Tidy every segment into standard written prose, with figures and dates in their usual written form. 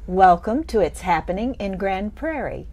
Welcome to It's Happening in Grand Prairie.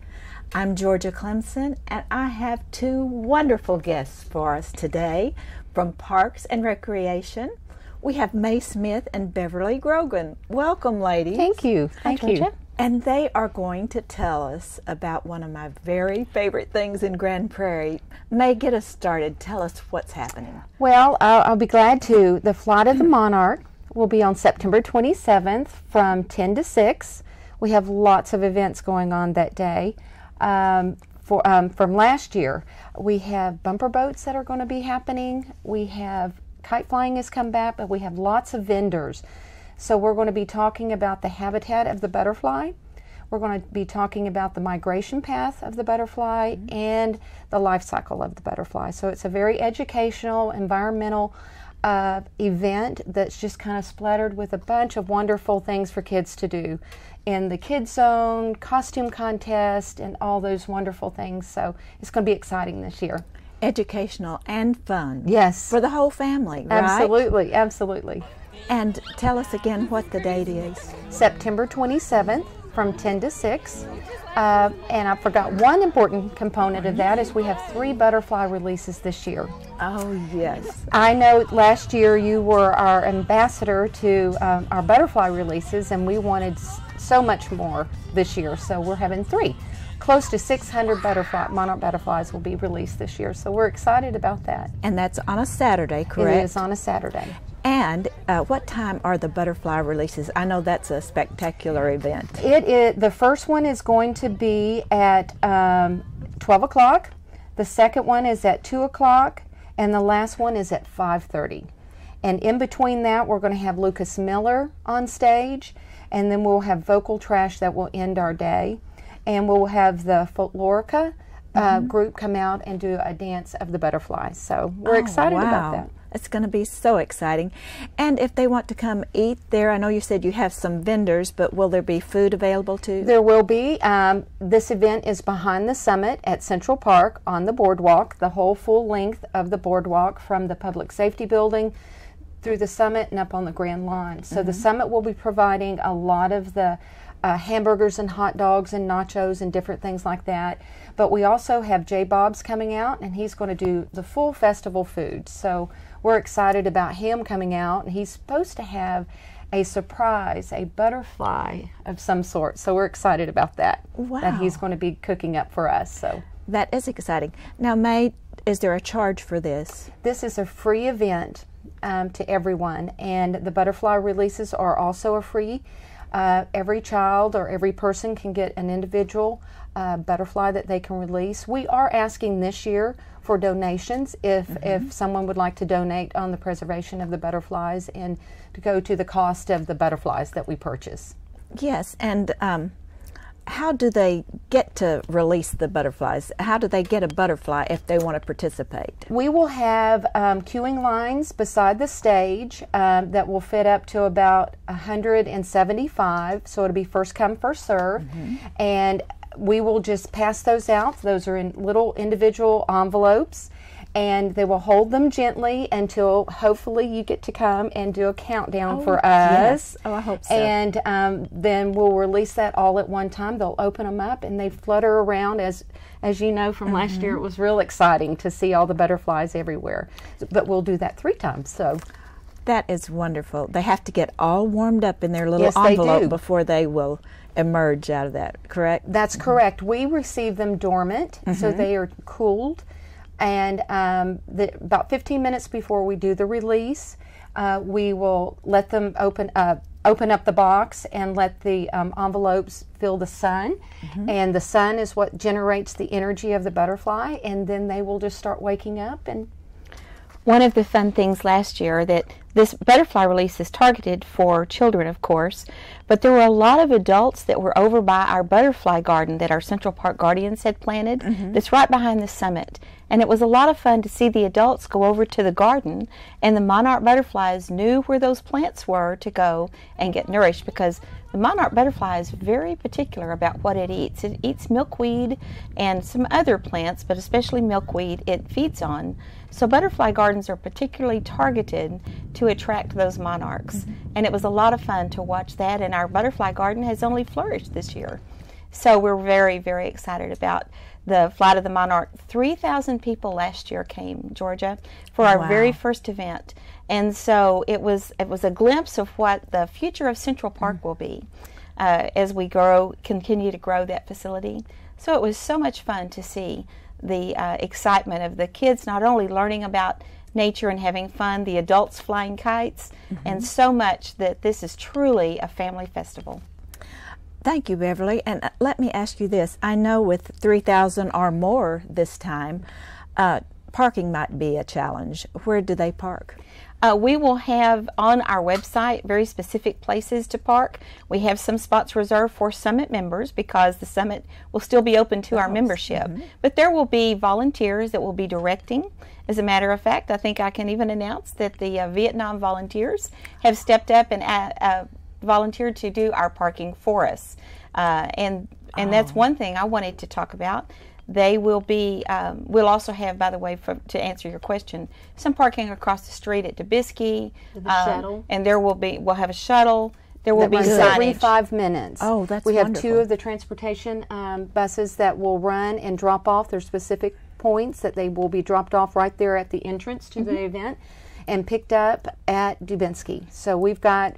I'm Georgia Clemson, and I have two wonderful guests for us today from Parks and Recreation. We have May Smith and Beverly Grogan. Welcome, ladies. Thank you. Thank you. And they are going to tell us about one of my very favorite things in Grand Prairie. May, get us started. Tell us what's happening. Well, I'll be glad to. The Flight of the Monarch will be on September 27th from 10 to 6. We have lots of events going on that day. From last year, we have bumper boats that are going to be happening. We have kite flying has come back, but we have lots of vendors. So we're going to be talking about the habitat of the butterfly. We're going to be talking about the migration path of the butterfly and the life cycle of the butterfly. So it's a very educational, environmental event that's just kind of splattered with a bunch of wonderful things for kids to do in the kids zone, costume contest, and all those wonderful things. So it's going to be exciting this year. Educational and fun. Yes. For the whole family, right? Absolutely, absolutely. And tell us again what the date is. September 27th from 10 to 6. And I forgot one important component of that is we have 3 butterfly releases this year. Oh, yes. I know last year you were our ambassador to our butterfly releases, and we wanted so much more this year, so we're having 3. Close to 600 monarch butterflies will be released this year, so we're excited about that. And that's on a Saturday, correct? It is on a Saturday. And what time are the butterfly releases? I know that's a spectacular event. The first one is going to be at 12 o'clock. The second one is at 2 o'clock. And the last one is at 5:30. And in between that, we're going to have Lucas Miller on stage. And then we'll have Vocal Trash that will end our day. And we'll have the Folklorica group come out and do a dance of the butterflies. So we're excited about that. It's going to be so exciting. And if they want to come eat there, I know you said you have some vendors, but will there be food available too? There will be. This event is behind the summit at Central Park on the boardwalk, the whole full length of the boardwalk from the Public Safety Building through the summit and up on the Grand Lawn. So the summit will be providing a lot of the hamburgers and hot dogs and nachos and different things like that. But we also have J. Bob's coming out, and he's going to do the full festival food. So we're excited about him coming out, and he's supposed to have a surprise, a butterfly of some sort. So we're excited about that. Wow. That he's going to be cooking up for us. So that is exciting. Now, May, is there a charge for this? This is a free event to everyone, and the butterfly releases are also a free. Every child or every person can get an individual butterfly that they can release. We are asking this year for donations if someone would like to donate on the preservation of the butterflies and to go to the cost of the butterflies that we purchase. Yes, and how do they get to release the butterflies? How do they get a butterfly if they want to participate? We will have queuing lines beside the stage that will fit up to about 175, so it'll be first come, first serve, and we will just pass those out. Those are in little individual envelopes, and they will hold them gently until hopefully you get to come and do a countdown for us. Yes. Oh, I hope so. And then we'll release that all at one time. They'll open them up and they flutter around. As you know from last year, it was real exciting to see all the butterflies everywhere. But we'll do that 3 times. So that is wonderful. They have to get all warmed up in their little Yes, they envelope do. Before they will emerge out of that, correct? That's correct. We receive them dormant, so they are cooled. And about 15 minutes before we do the release, we will let them open up the box and let the envelopes feel the sun. And the sun is what generates the energy of the butterfly, and then they will just start waking up. And one of the fun things last year that this butterfly release is targeted for children, of course, but there were a lot of adults that were over by our butterfly garden that our Central Park Guardians had planted. That's right behind the summit. And it was a lot of fun to see the adults go over to the garden, and the monarch butterflies knew where those plants were to go and get nourished, because the monarch butterfly is very particular about what it eats. It eats milkweed and some other plants, but especially milkweed it feeds on. So butterfly gardens are particularly targeted to attract those monarchs. And it was a lot of fun to watch that, and our butterfly garden has only flourished this year. So we're very, very excited about the Flight of the Monarch. 3,000 people last year came, Georgia, for our very first event. And so it was a glimpse of what the future of Central Park will be as we continue to grow that facility. So it was so much fun to see the excitement of the kids not only learning about nature and having fun, the adults flying kites, and so much that this is truly a family festival. Thank you, Beverly. And let me ask you this. I know with 3,000 or more this time, parking might be a challenge. Where do they park? We will have on our website very specific places to park. We have some spots reserved for Summit members because the Summit will still be open to our membership. But there will be volunteers that will be directing. As a matter of fact, I think I can even announce that the Vietnam volunteers have stepped up and volunteered to do our parking for us. And that's one thing I wanted to talk about. They will be, we'll also have, by the way, to answer your question, some parking across the street at Dubisky. Shuttle. And we'll have a shuttle. There will be runs signage. every 5 minutes. Oh, that's We have wonderful. 2 of the transportation buses that will run and drop off. There's specific points that they will be dropped off right there at the entrance to the event and picked up at Dubinsky. So we've got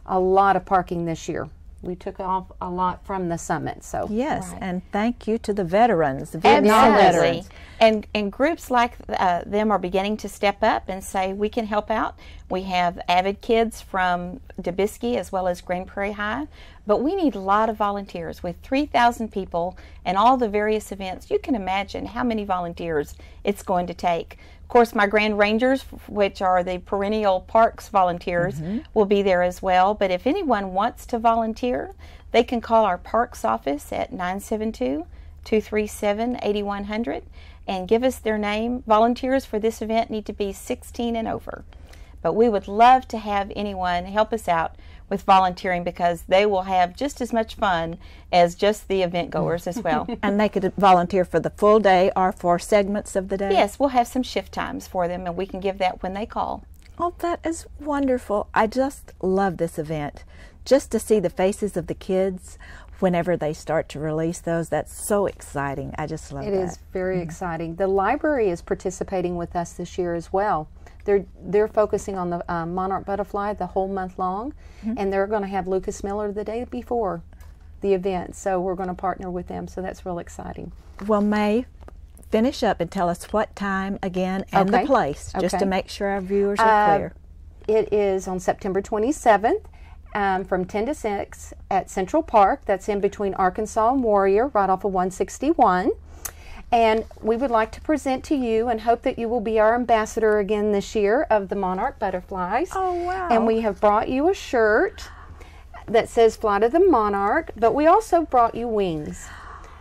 a lot of parking this year. We took off a lot from the Summit. So Yes, and thank you to the veterans, the Vietnam Absolutely. veterans. And groups like them are beginning to step up and say, we can help out. We have avid kids from Dubisky as well as Grand Prairie High, but we need a lot of volunteers. With 3,000 people and all the various events, you can imagine how many volunteers it's going to take. Of course, my Grand Rangers, which are the perennial parks volunteers, will be there as well. But if anyone wants to volunteer, they can call our parks office at 972-237-8100 and give us their name. Volunteers for this event need to be 16 and over. But we would love to have anyone help us out with volunteering, because they will have just as much fun as just the event goers as well. And they could volunteer for the full day or for segments of the day? Yes, we'll have some shift times for them, and we can give that when they call. Oh, that is wonderful. I just love this event. Just to see the faces of the kids whenever they start to release those, that's so exciting. I just love that. it is very exciting. The library is participating with us this year as well. They're focusing on the monarch butterfly the whole month long, and they're going to have Lucas Miller the day before the event. So we're going to partner with them. So that's real exciting. Well, May, finish up and tell us what time again and the place, just to make sure our viewers are clear. It is on September 27th from 10 to 6 at Central Park. That's in between Arkansas and Warrior, right off of 161. And we would like to present to you and hope that you will be our ambassador again this year of the Monarch Butterflies. Oh, wow. And we have brought you a shirt that says Flight of the Monarch, but we also brought you wings,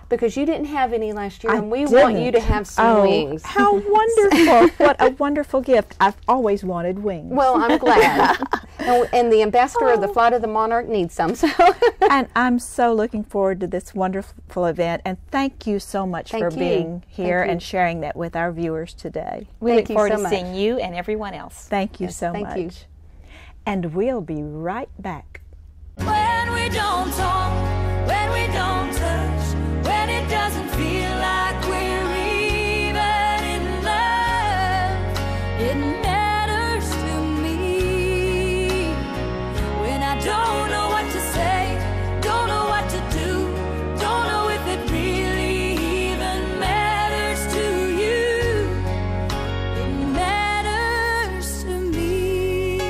because you didn't have any last year, and we want you to have some wings. How wonderful. What a wonderful gift. I've always wanted wings. Well, I'm glad. And the ambassador of the Flight of the Monarch needs some. So. And I'm so looking forward to this wonderful event, and thank you so much for being here and sharing that with our viewers today. We look forward to seeing you and everyone else. Thank you so much. Thank you. And we'll be right back. When we don't talk, when we don't touch, when it doesn't feel like we're even in love, it matters to me. When I don't know what to say, don't know what to do, don't know if it really even matters to you, it matters to me.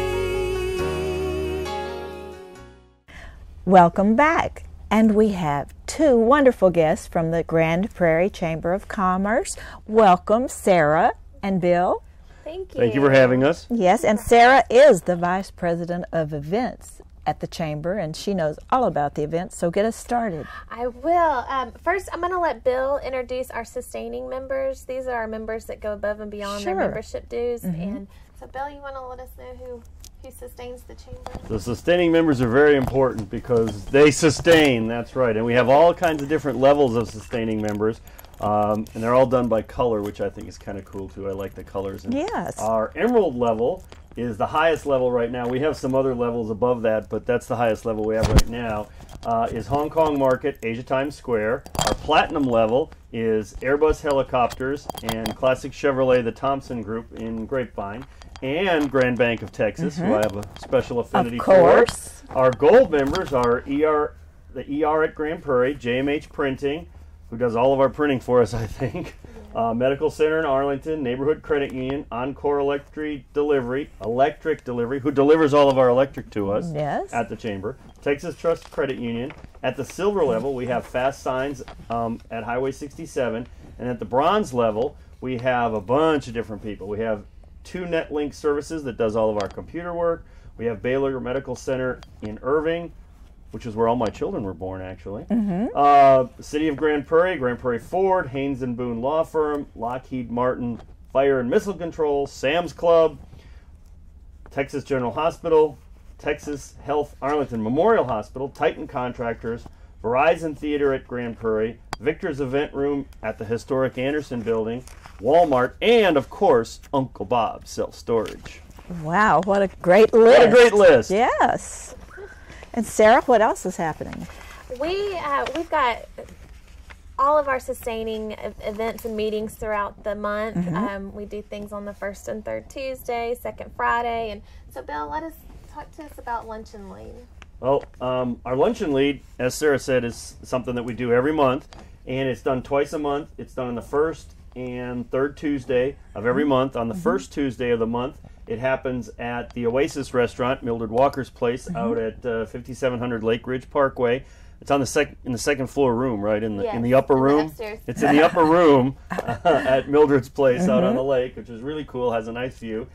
Welcome back. And we have 2 wonderful guests from the Grand Prairie Chamber of Commerce. Welcome, Sarah and Bill. Thank you for having us. Yes, and Sarah is the Vice President of Events at the Chamber, and she knows all about the event, so get us started. I will. First, I'm going to let Bill introduce our sustaining members. These are our members that go above and beyond their membership dues. And so, Bill, you want to let us know who sustains the Chamber? The sustaining members are very important because they sustain, that's right. And we have all kinds of different levels of sustaining members. And they're all done by color, which I think is kind of cool too. I like the colors. And yes. Our emerald level is the highest level right now. We have some other levels above that, but that's the highest level we have right now. Is Hong Kong Market, Asia Times Square. Our platinum level is Airbus Helicopters and Classic Chevrolet, the Thompson Group in Grapevine, and Grand Bank of Texas, who I have a special affinity Of course. for. Our gold members are the ER at Grand Prairie, JMH Printing, who does all of our printing for us, I think. Medical Center in Arlington, Neighborhood Credit Union, Encore Electric Delivery, who delivers all of our electric to us at the Chamber. Texas Trust Credit Union. At the silver level, we have Fast Signs at Highway 67. And at the bronze level, we have a bunch of different people. We have 2 NetLink Services that does all of our computer work. We have Baylor Medical Center in Irving, which is where all my children were born, actually. City of Grand Prairie Ford, Haynes and Boone Law Firm, Lockheed Martin Fire and Missile Control, Sam's Club, Texas General Hospital, Texas Health Arlington Memorial Hospital, Titan Contractors, Verizon Theater at Grand Prairie, Victor's Event Room at the historic Anderson Building, Walmart, and, of course, Uncle Bob's Self-Storage. Wow, what a great list. What a great list. Yes. And Sarah, what else is happening? We've got all of our sustaining events and meetings throughout the month. We do things on the first and third Tuesday, second Friday. And so, Bill, talk to us about Lunch and Lead. Well, our Lunch and Lead, as Sarah said, is something that we do every month. And it's done twice a month. It's done on the first and third Tuesday of every month. On the first Tuesday of the month, it happens at the Oasis Restaurant, Mildred Walker's place, out at 5700 Lake Ridge Parkway. It's on in the second floor room, right in the upper room. It's in the upper room at Mildred's place out on the lake, which is really cool. Has a nice view.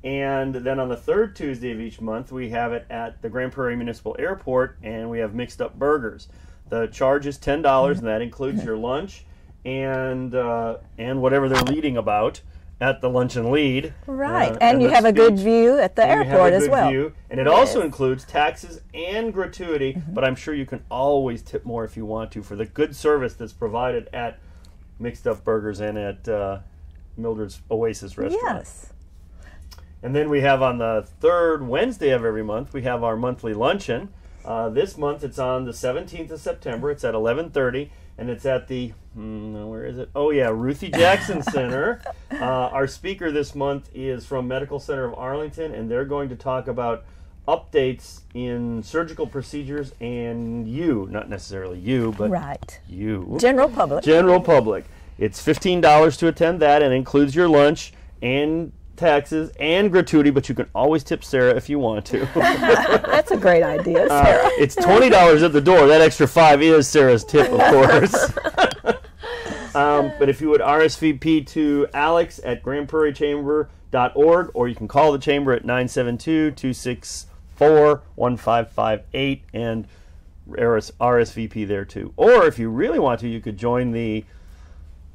And then on the third Tuesday of each month, we have it at the Grand Prairie Municipal Airport, and we have mixed up burgers. The charge is $10, and that includes your lunch and whatever they're leading about at the Lunch and Lead. Right, and you have a good view at the airport as well. And it also includes taxes and gratuity, but I'm sure you can always tip more if you want to for the good service that's provided at Mixed Up Burgers and at Mildred's Oasis Restaurant. Yes. And then we have on the third Wednesday of every month, we have our monthly luncheon. This month it's on the 17th of September. It's at 11:30, and it's at the, where is it? Oh yeah, Ruthie Jackson Center. Our speaker this month is from Medical Center of Arlington, and they're going to talk about updates in surgical procedures and not necessarily you, but you. General public. General public. It's $15 to attend that, and includes your lunch and taxes and gratuity, but you can always tip Sarah if you want to. That's a great idea, Sarah. It's $20 at the door. That extra $5 is Sarah's tip, of course. But if you would RSVP to Alex at grandprairiechamber.org, or you can call the Chamber at 972-264-1558 and RSVP there too. Or if you really want to, you could join the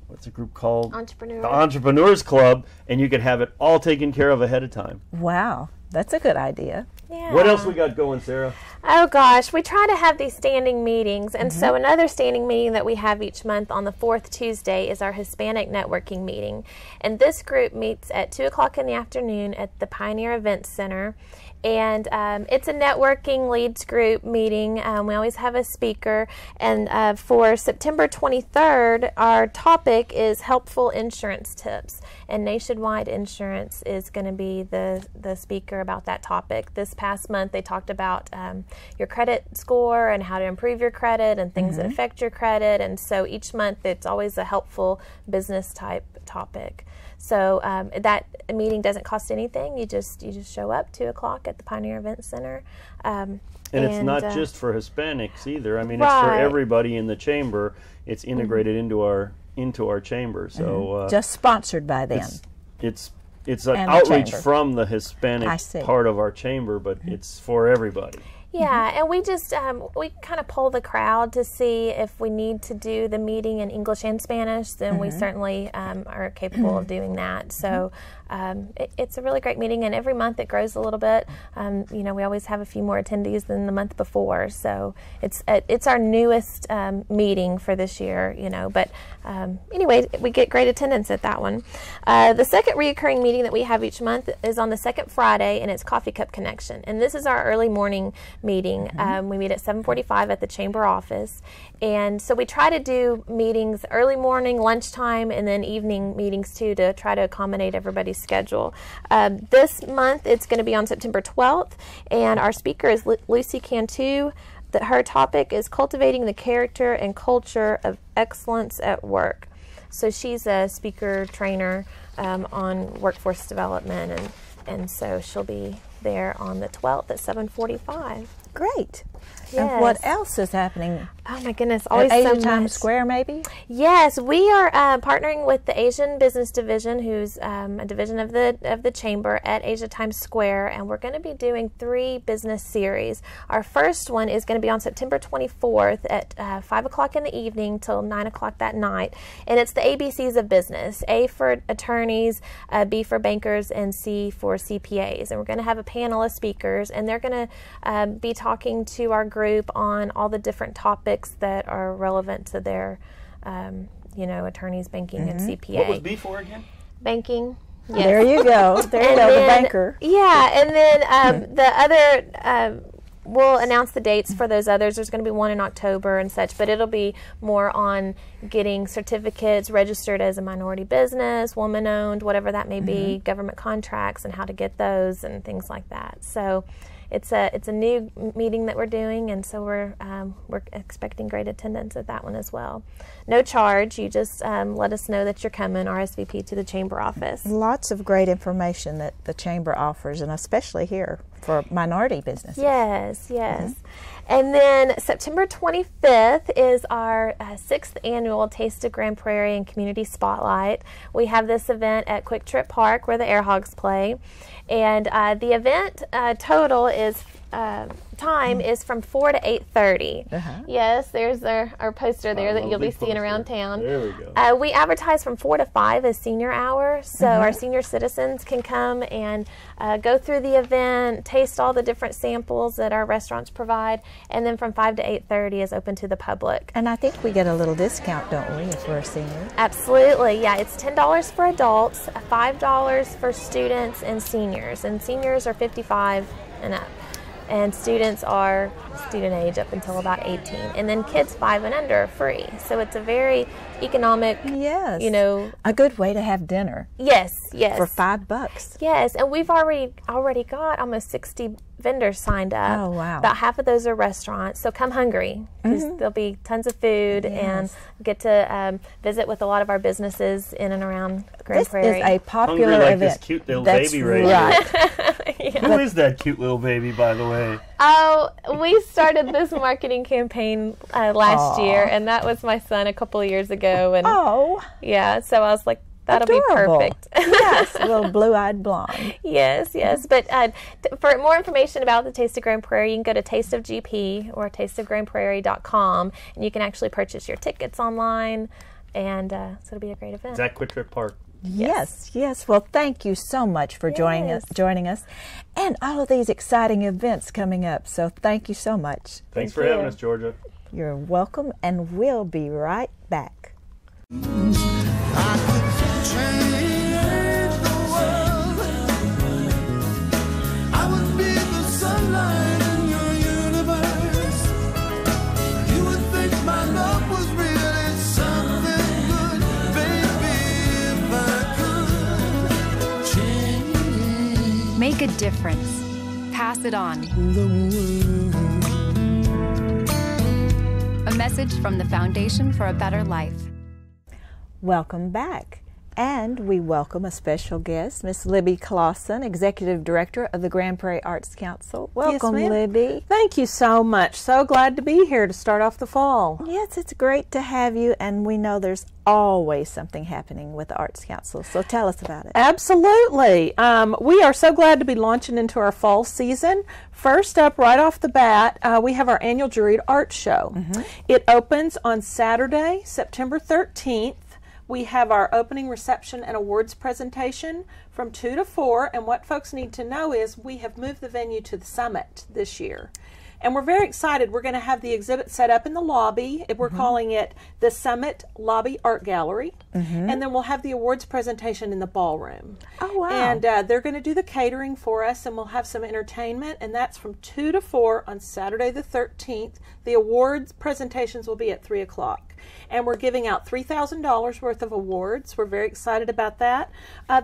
what's the group called? Entrepreneurs. The Entrepreneurs Club, and you can have it all taken care of ahead of time. Wow, that's a good idea. Yeah. What else we got going, Sarah? Oh gosh, we try to have these standing meetings, and so another standing meeting that we have each month on the fourth Tuesday is our Hispanic networking meeting, and this group meets at 2 o'clock in the afternoon at the Pioneer Events Center. And it's a networking leads group meeting. We always have a speaker. And for September 23rd, our topic is helpful insurance tips. And Nationwide Insurance is going to be the speaker about that topic. This past month, they talked about your credit score and how to improve your credit and things that affect your credit. And so each month, it's always a helpful business type topic. So that meeting doesn't cost anything. You just show up 2 o'clock at the Pioneer Event Center. And it's not just for Hispanics either. I mean, it's for everybody in the chamber. It's integrated into our chamber. So just sponsored by them. It's an outreach from the Hispanic part of our chamber, but it's for everybody. Yeah, and we just we kind of poll the crowd to see if we need to do the meeting in English and Spanish. Then we certainly are capable of doing that. So it's a really great meeting, and every month it grows a little bit. You know, we always have a few more attendees than the month before. So it's our newest meeting for this year. You know, but anyway, we get great attendance at that one. The second recurring meeting that we have each month is on the second Friday, and it's Coffee Cup Connection, and this is our early morning meeting. We meet at 7:45 at the chamber office, and so we try to do meetings early morning, lunchtime, and then evening meetings too, to try to accommodate everybody's schedule. This month it's going to be on September 12th, and our speaker is Lucy Cantu. Her topic is cultivating the character and culture of excellence at work. So she's a speaker trainer on workforce development, and so she'll be there on the 12th at 7:45. Great. Yes. And what else is happening? Oh my goodness, always at so Asia Times much. Square, maybe? Yes, we are partnering with the Asian Business Division, who's a division of the chamber at Asia Times Square, and we're going to be doing 3 business series. Our first one is going to be on September 24th at 5 o'clock in the evening till 9 o'clock that night, and it's the ABCs of business: A for attorneys, B for bankers, and C for CPAs. And we're going to have a panel of speakers, and they're going to be talking to our group on all the different topics that are relevant to their, you know, attorneys, banking, and CPA. What was B for again? Banking. Yes. There you go. There you go, the banker. Yeah, and then the other, we'll announce the dates for those others. There's going to be one in October and such, but it'll be more on getting certificates registered as a minority business, woman-owned, whatever that may be, government contracts, and how to get those and things like that. So it's a new meeting that we're doing, and so we're expecting great attendance at that one as well. No charge. You just let us know that you're coming, RSVP to the chamber office. Lots of great information that the chamber offers, and especially here for minority businesses. Yes, yes. And then September 25th is our 6th annual Taste of Grand Prairie and Community Spotlight. We have this event at Quick Trip Park where the Air Hogs play. And the event total is time is from 4 to 8:30. Yes, there's our poster there that you'll be seeing around town. There we go. We advertise from 4 to 5 as senior hour, so our senior citizens can come and go through the event, taste all the different samples that our restaurants provide, and then from 5 to 8:30 is open to the public. And I think we get a little discount, don't we, if we're a senior? Absolutely, yeah. It's $10 for adults, $5 for students and seniors. And seniors are 55 and up. And students are student age up until about 18. And then kids 5 and under are free. So it's a very economic, Yes. you know. A good way to have dinner Yes, yes. for $5. Yes, and we've already got almost 60 vendors signed up. Oh, wow. About half of those are restaurants, so come hungry, because there'll be tons of food and get to visit with a lot of our businesses in and around Grand This Prairie. is a popular Hungry like event. this cute little That's baby right right. Who is that cute little baby, by the way? Oh, we started this marketing campaign last year, and that was my son a couple of years ago. And Oh, yeah, so I was like, that'll adorable. be perfect. Yes, a little blue-eyed blonde. Yes, yes. But for more information about the Taste of Grand Prairie, you can go to Taste of GP or tasteofgrandprairie.com, and you can actually purchase your tickets online, and so it'll be a great event. Is that Quick Trip Park? Yes, yes. Well, thank you so much for joining us, and all of these exciting events coming up. So thank you so much. Thanks for having us, Georgia. You're welcome, and we'll be right back. Make a difference. Pass it on. A message from the Foundation for a Better Life. Welcome back. And we welcome a special guest, Miss Libby Clausen, Executive Director of the Grand Prairie Arts Council. Welcome, ma'am. Libby. Thank you so much. So glad to be here to start off the fall. Yes, it's great to have you, and we know there's always something happening with the Arts Council, so tell us about it. Absolutely. We are so glad to be launching into our fall season. First up, right off the bat, we have our annual Juried Art Show. It opens on Saturday, September 13th. We have our opening reception and awards presentation from 2 to 4, and what folks need to know is we have moved the venue to the Summit this year. And we're very excited. We're going to have the exhibit set up in the lobby. We're calling it the Summit Lobby Art Gallery. And then we'll have the awards presentation in the ballroom. Oh, wow. And they're going to do the catering for us, and we'll have some entertainment. And that's from 2 to 4 on Saturday the 13th. The awards presentations will be at 3 o'clock. And we're giving out $3,000 worth of awards. We're very excited about that.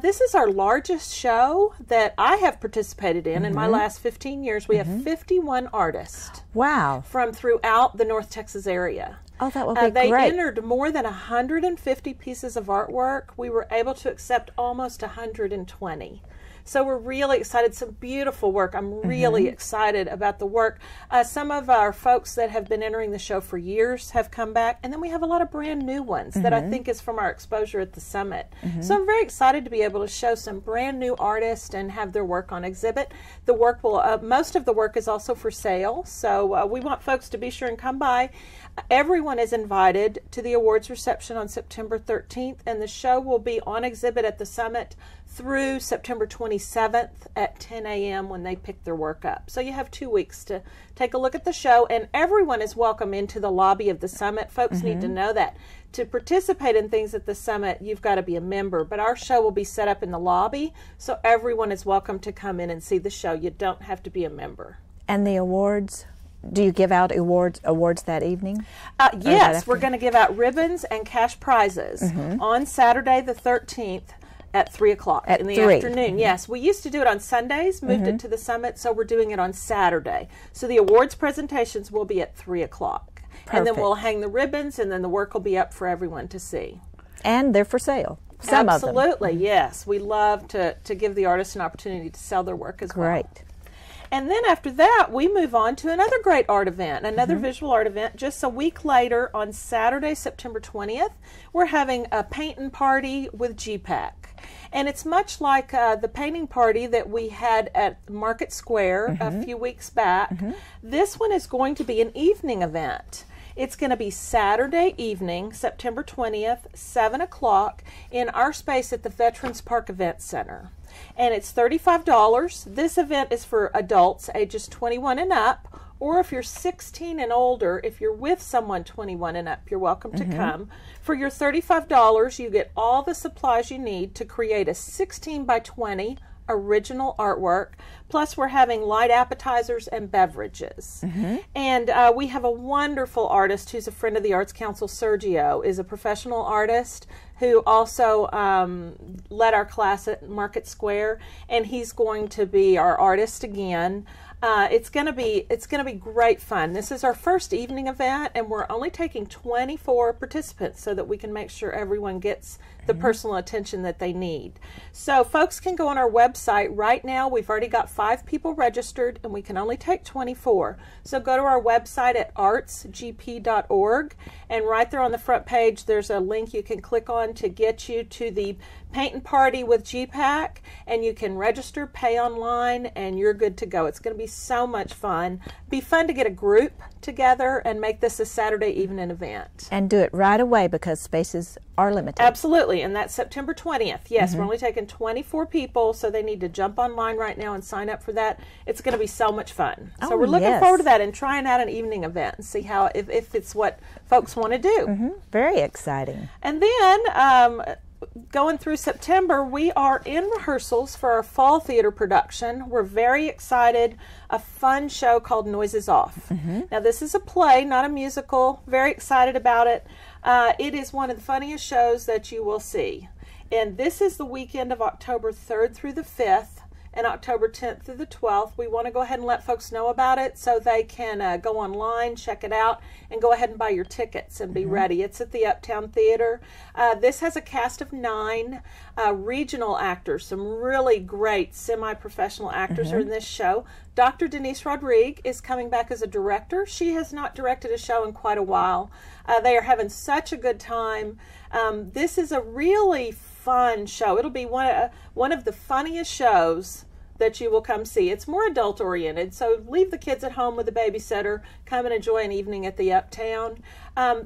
This is our largest show that I have participated in my last 15 years. We have 51 artists. Wow. From throughout the North Texas area. Oh, that would be they great. entered more than 150 pieces of artwork. We were able to accept almost 120. So we're really excited. Some beautiful work. I'm really excited about the work. Some of our folks that have been entering the show for years have come back, and then we have a lot of brand new ones that I think is from our exposure at the Summit. So I'm very excited to be able to show some brand new artists and have their work on exhibit. The work will, most of the work is also for sale, so we want folks to be sure and come by. Everyone is invited to the awards reception on September 13th, and the show will be on exhibit at the Summit through September 27th at 10 a.m. when they pick their work up. So you have 2 weeks to take a look at the show, and everyone is welcome into the lobby of the Summit. Folks need to know that. To participate in things at the Summit, you've got to be a member, but our show will be set up in the lobby, so everyone is welcome to come in and see the show. You don't have to be a member. And the awards? Do you give out awards that evening? Yes, we're going to give out ribbons and cash prizes on Saturday the 13th at 3 o'clock in the afternoon. Yes, we used to do it on Sundays, moved it to the Summit, so we're doing it on Saturday. So the awards presentations will be at 3 o'clock. And then we'll hang the ribbons, and then the work will be up for everyone to see. And they're for sale. Some Absolutely, of them. yes. We love to give the artists an opportunity to sell their work as well. Great. And then after that, we move on to another great art event, another visual art event. Just a week later, on Saturday, September 20th, we're having a painting party with GPAC. And it's much like the painting party that we had at Market Square a few weeks back. This one is going to be an evening event. It's going to be Saturday evening, September 20th, 7 o'clock, in our space at the Veterans Park Event Center. And it's $35. This event is for adults ages 21 and up, or if you're 16 and older, if you're with someone 21 and up, you're welcome to come. For your $35, you get all the supplies you need to create a 16 by 20 original artwork. Plus, we're having light appetizers and beverages. And we have a wonderful artist who's a friend of the Arts Council. Sergio is a professional artist who also led our class at Market Square, and he's going to be our artist again. It's going to be great fun. This is our first evening event, and we're only taking 24 participants so that we can make sure everyone gets the personal attention that they need. So folks can go on our website right now. We've already got 5 people registered, and we can only take 24. So go to our website at artsgp.org, and right there on the front page there's a link you can click on to get you to the painting party with GPAC, and you can register, pay online, and you're good to go. It's going to be so much fun. Be fun to get a group together and make this a Saturday evening event. And do it right away because spaces are limited. Absolutely, and that's September 20th. Yes, we're only taking 24 people, so they need to jump online right now and sign up for that. It's going to be so much fun. So we're looking forward to that and trying out an evening event and see how if it's what folks want to do. Very exciting. And then going through September, we are in rehearsals for our fall theater production. We're very excited. A fun show called Noises Off. Now, this is a play, not a musical. Very excited about it. It is one of the funniest shows that you will see. And this is the weekend of October 3rd through the 5th and October 10th through the 12th. We want to go ahead and let folks know about it so they can go online, check it out, and go ahead and buy your tickets and be ready. It's at the Uptown Theater. This has a cast of 9 regional actors. Some really great semi-professional actors are in this show. Dr. Denise Rodriguez is coming back as a director. She has not directed a show in quite a while. They are having such a good time. This is a really fun show. It'll be one of the funniest shows that you will come see. It's more adult oriented, so leave the kids at home with a babysitter. Come and enjoy an evening at the Uptown.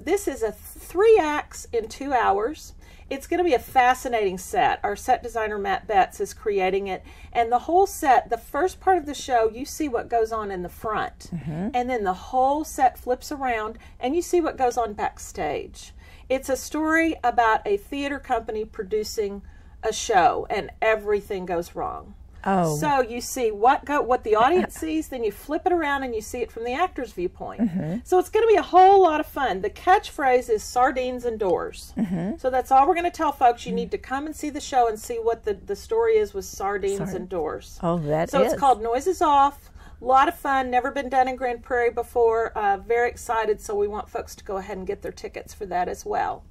This is a 3 acts in 2 hours. It's going to be a fascinating set. Our set designer, Matt Betts, is creating it. And the whole set, the first part of the show, you see what goes on in the front. And then the whole set flips around and you see what goes on backstage. It's a story about a theater company producing a show and everything goes wrong. Oh. So you see what the audience sees, then you flip it around and you see it from the actor's viewpoint. So it's going to be a whole lot of fun. The catchphrase is sardines and doors. So that's all we're going to tell folks. You need to come and see the show and see what the story is with sardines and doors. Oh, that So is. it's called Noises Off. A lot of fun. Never been done in Grand Prairie before. Very excited. So we want folks to go ahead and get their tickets for that as well.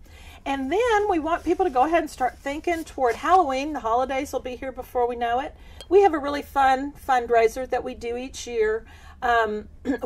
And then we want people to go ahead and start thinking toward Halloween. The holidays will be here before we know it. We have a really fun fundraiser that we do each year.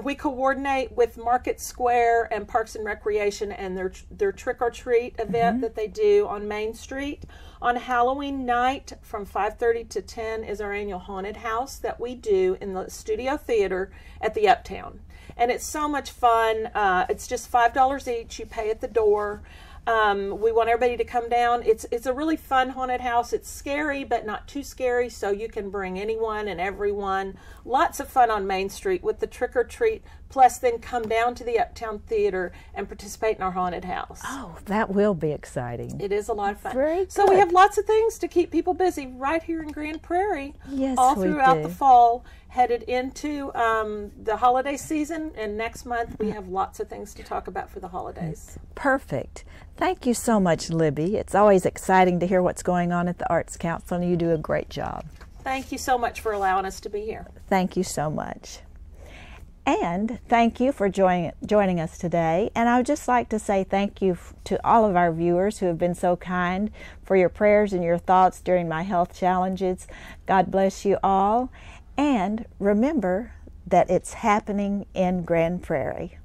We coordinate with Market Square and Parks and Recreation and their trick-or-treat event that they do on Main Street. On Halloween night from 5:30 to 10 is our annual haunted house that we do in the Studio Theater at the Uptown. And it's so much fun. It's just $5 each. You pay at the door. We want everybody to come down. It's a really fun haunted house. It's scary, but not too scary, so you can bring anyone and everyone. Lots of fun on Main Street with the trick-or-treat, plus then come down to the Uptown Theater and participate in our haunted house. Oh, that will be exciting. It is a lot of fun. Very So we good. have lots of things to keep people busy right here in Grand Prairie. Yes, all we throughout do. the fall, headed into the holiday season, and next month we have lots of things to talk about for the holidays. Perfect. Thank you so much, Libby. It's always exciting to hear what's going on at the Arts Council, and you do a great job. Thank you so much for allowing us to be here. Thank you so much. And thank you for joining us today. And I would just like to say thank you to all of our viewers who have been so kind for your prayers and your thoughts during my health challenges. God bless you all. And remember that it's happening in Grand Prairie.